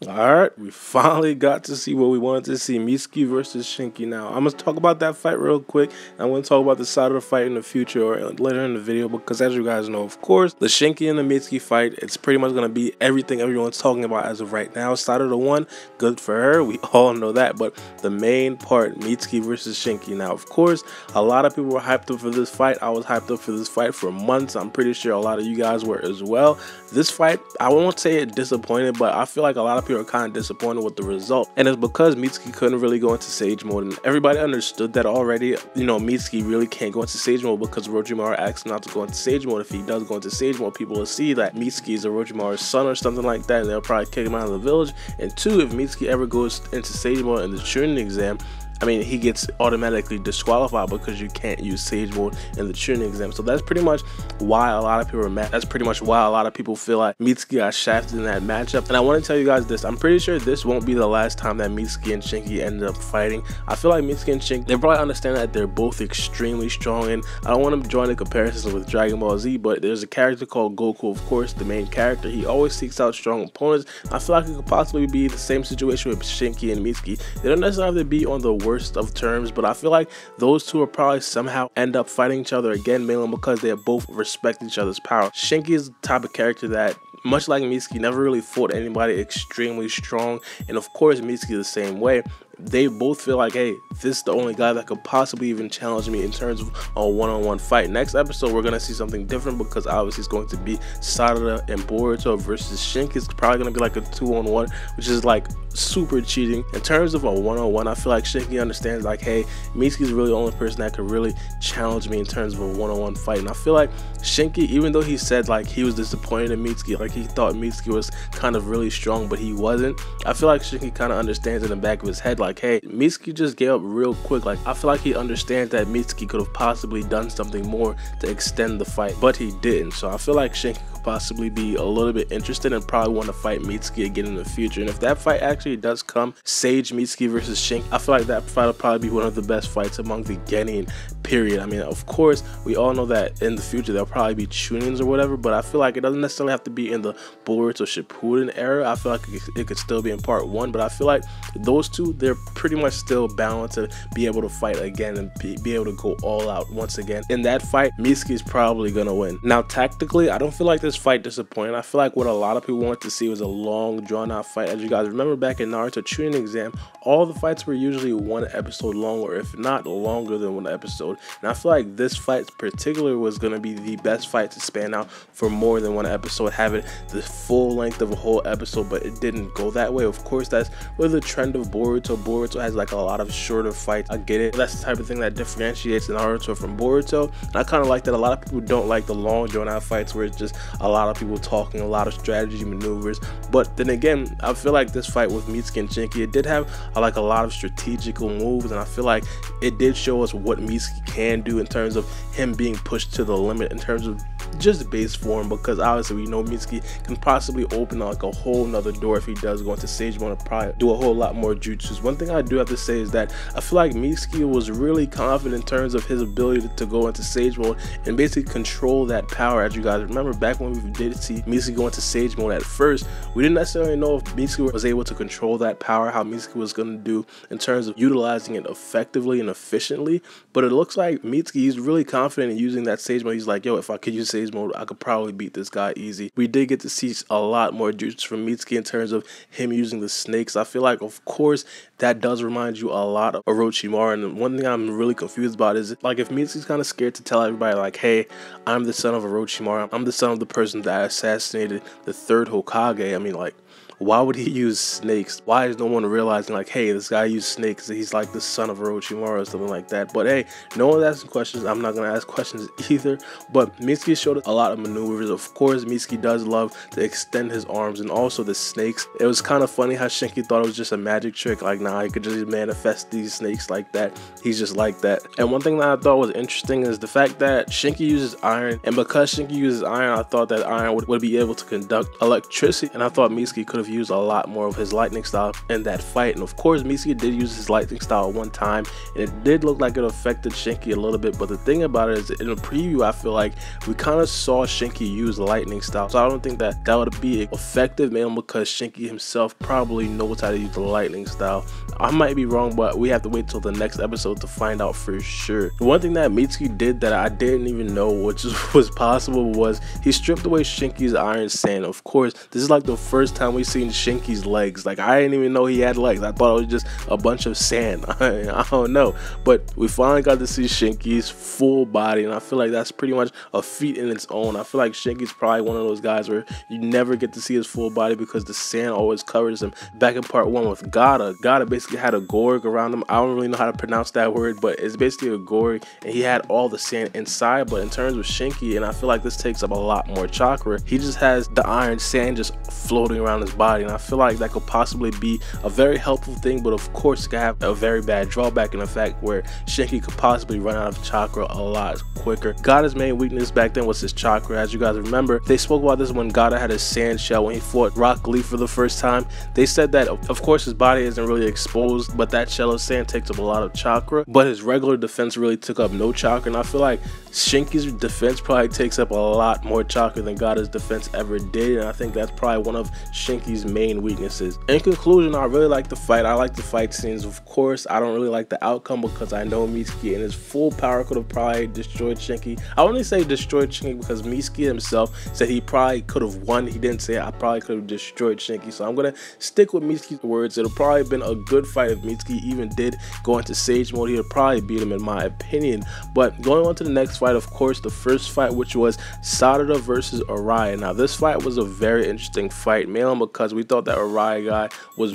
Alright, we finally got to see what we wanted to see. Mitsuki versus Shinki. Now, I'm going to talk about that fight real quick. I'm going to talk about the side of the fight in the future or later in the video because as you guys know, of course, the Shinki and the Mitsuki fight, it's pretty much going to be everything everyone's talking about as of right now. Side of the one, good for her. We all know that. But the main part, Mitsuki versus Shinki. Now, of course, a lot of people were hyped up for this fight. I was hyped up for this fight for months. I'm pretty sure a lot of you guys were as well. This fight, I won't say it disappointed, but I feel like a lot of people are kind of disappointed with the result, and it's because Mitsuki couldn't really go into Sage mode, and everybody understood that already. You know, Mitsuki really can't go into Sage mode because Orochimaru asked him not to go into Sage mode. If he does go into Sage mode, people will see that Mitsuki is Orochimaru's son or something like that, and they'll probably kick him out of the village. And two, if Mitsuki ever goes into Sage mode in the Chunin exam, I mean, he gets automatically disqualified because you can't use Sage mode in the Chunin exam. So that's pretty much why a lot of people are mad. That's pretty much why a lot of people feel like Mitsuki got shafted in that matchup. And I want to tell you guys this. I'm pretty sure this won't be the last time that Mitsuki and Shinki end up fighting. I feel like Mitsuki and Shinki, they probably understand that they're both extremely strong. And I don't want to join the comparisons with Dragon Ball Z, but there's a character called Goku, of course, the main character. He always seeks out strong opponents. I feel like it could possibly be the same situation with Shinki and Mitsuki. They don't necessarily have to be on the worst of terms, but I feel like those two will probably somehow end up fighting each other again, mainly because they both respect each other's power. Shinki is the type of character that, much like Mitsuki, never really fought anybody extremely strong, and of course Mitsuki the same way. They both feel like, hey, this is the only guy that could possibly even challenge me in terms of a one-on-one fight. Next episode, we're going to see something different because obviously it's going to be Sarada and Boruto versus Shinki. It's probably going to be like a 2-on-1, which is like super cheating. In terms of a one-on-one, I feel like Shinki understands like, hey, Mitsuki's really the only person that could really challenge me in terms of a one-on-one fight. And I feel like Shinki, even though he said like he was disappointed in Mitsuki, like he thought Mitsuki was kind of really strong, but he wasn't, I feel like Shinki kind of understands in the back of his head like, hey, Mitsuki just gave up real quick. Like, I feel like he understands that Mitsuki could have possibly done something more to extend the fight, but he didn't. So I feel like Shinki could possibly be a little bit interested and probably want to fight Mitsuki again in the future. And if that fight actually does come, Sage Mitsuki versus Shinki, I feel like that fight will probably be one of the best fights among the Genin period. I mean, of course, we all know that in the future there'll probably be Chunins or whatever, but I feel like it doesn't necessarily have to be in the Boruto Shippuden era. I feel like it could still be in part 1, but I feel like those two, they're pretty much still bound to be able to fight again and be able to go all out once again. In that fight, Mitsuki is probably gonna win. Now, tactically, I don't feel like this fight disappointed. I feel like what a lot of people wanted to see was a long, drawn-out fight. As you guys remember back in Naruto Chunin exam, all the fights were usually 1 episode long, or if not longer than 1 episode. And I feel like this fight particularly was going to be the best fight to span out for more than 1 episode, having the full length of a whole episode, but it didn't go that way. Of course, that's where the trend of Boruto. Boruto has like a lot of shorter fights. I get it. That's the type of thing that differentiates Naruto from Boruto. And I kind of like that. A lot of people don't like the long drawn out fights where it's just a lot of people talking, a lot of strategy maneuvers. But then again, I feel like this fight with Mitsuki and Shinki, it did have like a lot of strategical moves, and I feel like it did show us what Mitsuki can do in terms of him being pushed to the limit in terms of just base form, because obviously we know Mitsuki can possibly open like a whole nother door if he does go into Sage mode and probably do a whole lot more jutsus. One thing I do have to say is that I feel like Mitsuki was really confident in terms of his ability to go into Sage mode and basically control that power. As you guys remember, back when we did see Mitsuki go into Sage mode at first, we didn't necessarily know if Mitsuki was able to control that power, how Mitsuki was going to do in terms of utilizing it effectively and efficiently. But it looks like Mitsuki is really confident in using that Sage mode. He's like, yo, if I could use Sage mode, I could probably beat this guy easy. We did get to see a lot more jutsu from Mitsuki in terms of him using the snakes. I feel like, of course, that does remind you a lot of Orochimaru. And one thing I'm really confused about is, like, if Mitsuki's kind of scared to tell everybody, like, hey, I'm the son of Orochimaru, I'm the son of the person that assassinated the 3rd Hokage. I mean, like, why would he use snakes? Why is no one realizing like, hey, this guy used snakes, he's like the son of Orochimaru or something like that? But hey, no one's asking questions. I'm not gonna ask questions either. But Mitsuki showed us a lot of maneuvers. Of course, Mitsuki does love to extend his arms, and also the snakes. It was kind of funny how Shinki thought it was just a magic trick, like, nah, he could just manifest these snakes like that. He's just like that. And one thing that I thought was interesting is the fact that Shinki uses iron, and because Shinki uses iron, I thought that iron would be able to conduct electricity, and I thought Mitsuki could have have used a lot more of his lightning style in that fight. And of course, Mitsuki did use his lightning style at one time, and it did look like it affected Shinki a little bit. But the thing about it is, in the preview, I feel like we kind of saw Shinki use the lightning style. So I don't think that would be effective, mainly because Shinki himself probably knows how to use the lightning style. I might be wrong, but we have to wait till the next episode to find out for sure. The one thing that Mitsuki did that I didn't even know which was possible was he stripped away Shinki's iron sand. Of course, this is like the first time we've seen Shinki's legs. Like, I didn't even know he had legs. I thought it was just a bunch of sand. I don't know, but we finally got to see Shinki's full body, and I feel like that's pretty much a feat in its own. I feel like Shinki's probably one of those guys where you never get to see his full body because the sand always covers him. Back in part 1 with Baara basically had a gorg around him. I don't really know how to pronounce that word, but it's basically a gorg, and he had all the sand inside. But in terms of Shinki, and I feel like this takes up a lot more chakra, he just has the iron sand just floating around his body, and I feel like that could possibly be a very helpful thing. But of course, it could have a very bad drawback in the fact where Shinki could possibly run out of chakra a lot quicker. Gaara's main weakness back then was his chakra. As you guys remember, they spoke about this when Gaara had his sand shell when he fought Rock Lee for the first time. They said that of course his body isn't really exposed, but that shell of sand takes up a lot of chakra, but his regular defense really took up no chakra. And I feel like Shinki's defense probably takes up a lot more chakra than Gaara's defense ever did, and I think that's probably one of Shinki's main weaknesses. In conclusion, I really like the fight. I like the fight scenes. Of course, I don't really like the outcome because I know Mitsuki in his full power could have probably destroyed Shinki. I only say destroyed Shinki because Mitsuki himself said he probably could have won. He didn't say I probably could have destroyed Shinki, so I'm gonna stick with Mitsuki's words. It'll probably have been a good fight if Mitsuki even did go into Sage mode. He'd probably beat him in my opinion. But going on to the next fight, of course, the first fight, which was Sarada versus Araya. Now this fight was a very interesting fight, mainly because we thought that Araya guy was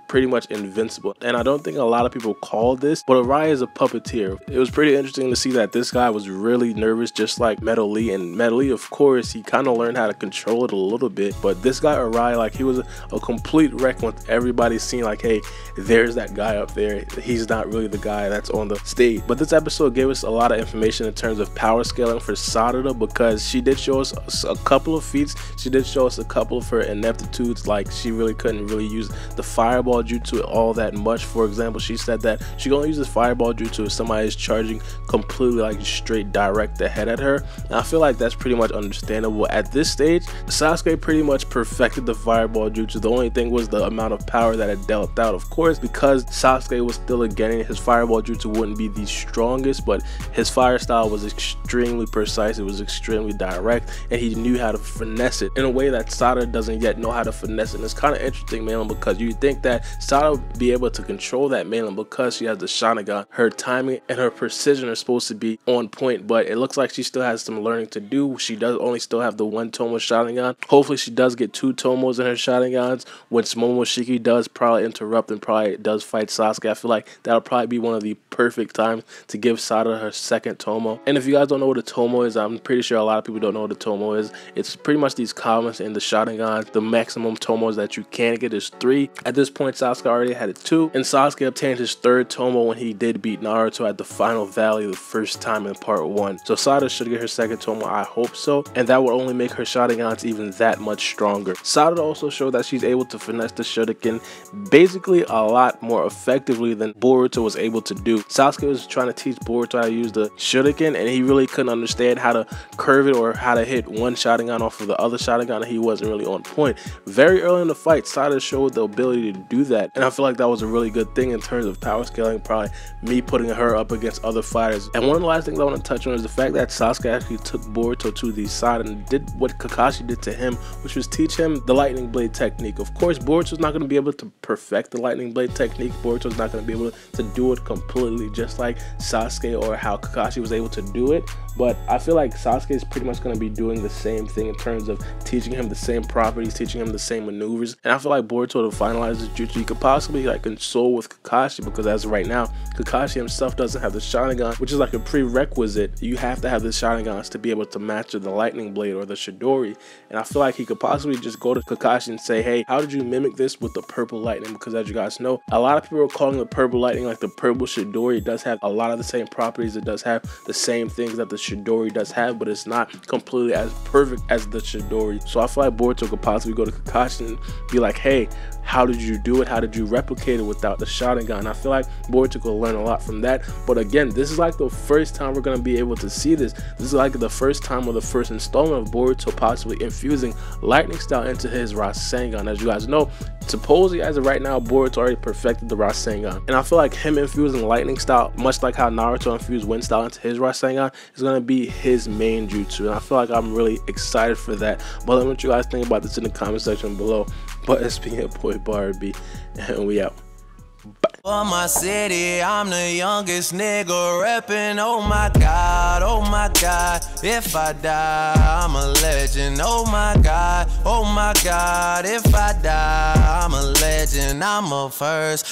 pretty much invincible, and I don't think a lot of people called this, but Araya is a puppeteer. It was pretty interesting to see that this guy was really nervous, just like Metal Lee, and Metal Lee, of course, he kind of learned how to control it a little bit, but this guy Araya, like, he was a complete wreck with everybody seeing like, hey, there's that guy up there. He's not really the guy that's on the stage. But this episode gave us a lot of information in terms of power scaling for Sarada, because she did show us a couple of feats. She did show us a couple of her ineptitudes, like she really couldn't really use the fireball jutsu all that much. For example, she said that she can only use this fireball jutsu if somebody is charging completely, like, straight direct ahead at her, and I feel like that's pretty much understandable. At this stage, Sasuke pretty much perfected the fireball jutsu. The only thing was the amount of power that it dealt out. Of course, because Sasuke was still a genin, his fireball jutsu wouldn't be the strongest, but his fire style was extremely precise. It was extremely direct, and he knew how to finesse it in a way that Sarada doesn't yet know how to finesse it. And it's kind of interesting, man, because you think that Sarada would be able to control that, man, because she has the sharingan. Her timing and her precision are supposed to be on point, but it looks like she still has some learning to do. She does only still have the one Tomo sharingan. Hopefully she does get 2 Tomos in her sharingans, which Momoshiki does probably interrupt and probably does fight Sasuke. I feel like that'll probably be one of the perfect times to give Sarada her second Tomo. And if you guys don't know what a Tomo is, I'm pretty sure a lot of people don't know what a Tomo is. It's pretty much these comments in the sharingans. The maximum Tomos that you can get is 3. At this point, Sasuke already had it 2, and Sasuke obtained his 3rd Tomo when he did beat Naruto at the final valley the first time in part 1. So Sarada should get her 2nd Tomo, I hope so, and that would only make her sharingans even that much stronger. Sarada also showed that she's able to finesse the shuriken basically a lot more effectively than Boruto was able to do. Sasuke was trying to teach Boruto how to use the shuriken, and he really couldn't understand how to curve it or how to hit one sharingan off of the other sharingan, and he wasn't really on point. Very early in the fight, Sarada showed the ability to do that, and I feel like that was a really good thing in terms of power scaling, probably me putting her up against other fighters. And one of the last things I want to touch on is the fact that Sasuke actually took Boruto to the side and did what Kakashi did to him, which was teach him the lightning blade technique. Of course, Boruto's not going to be able to perfect the lightning blade technique. Boruto's not going to be able to do it completely just like Sasuke or how Kakashi was able to do it, but I feel like Sasuke is pretty much going to be doing the same thing in terms of teaching him the same properties, teaching him the same maneuvers. And I feel like Boruto, to finalize his jutsu, he could possibly like console with Kakashi, because as of right now, Kakashi himself doesn't have the sharingan, which is like a prerequisite. You have to have the sharingans to be able to master the lightning blade or the Chidori. And I feel like he could possibly just go to Kakashi and say, hey, how did you mimic this with the purple lightning? Because as you guys know, a lot of people are calling the purple lightning like the purple Chidori. It does have a lot of the same properties. It does have the same things that the Chidori does have, but it's not completely as perfect as the Chidori. So I feel like Boruto could possibly go to Kakashi and be like, hey, how did you do it? How did you replicate it without the sharingan? I feel like Boruto could learn a lot from that. But again, this is like the first time we're going to be able to see this. This is like the first time or the first installment of Boruto possibly infusing lightning style into his Rasengan. As you guys know, supposedly as of right now, Boruto already perfected the Rasengan. And I feel like him infusing lightning style, much like how Naruto infused wind style into his Rasengan, is going to be his main jutsu. And I feel like I'm really excited for that. But let me know what you guys think about this in the comment section below. But it's been your boy Baara B, and we out. Bye. For my city, I'm the youngest nigga reppin'. Oh my God, if I die, I'm a legend. Oh my God, if I die, I'm a legend. I'm a first.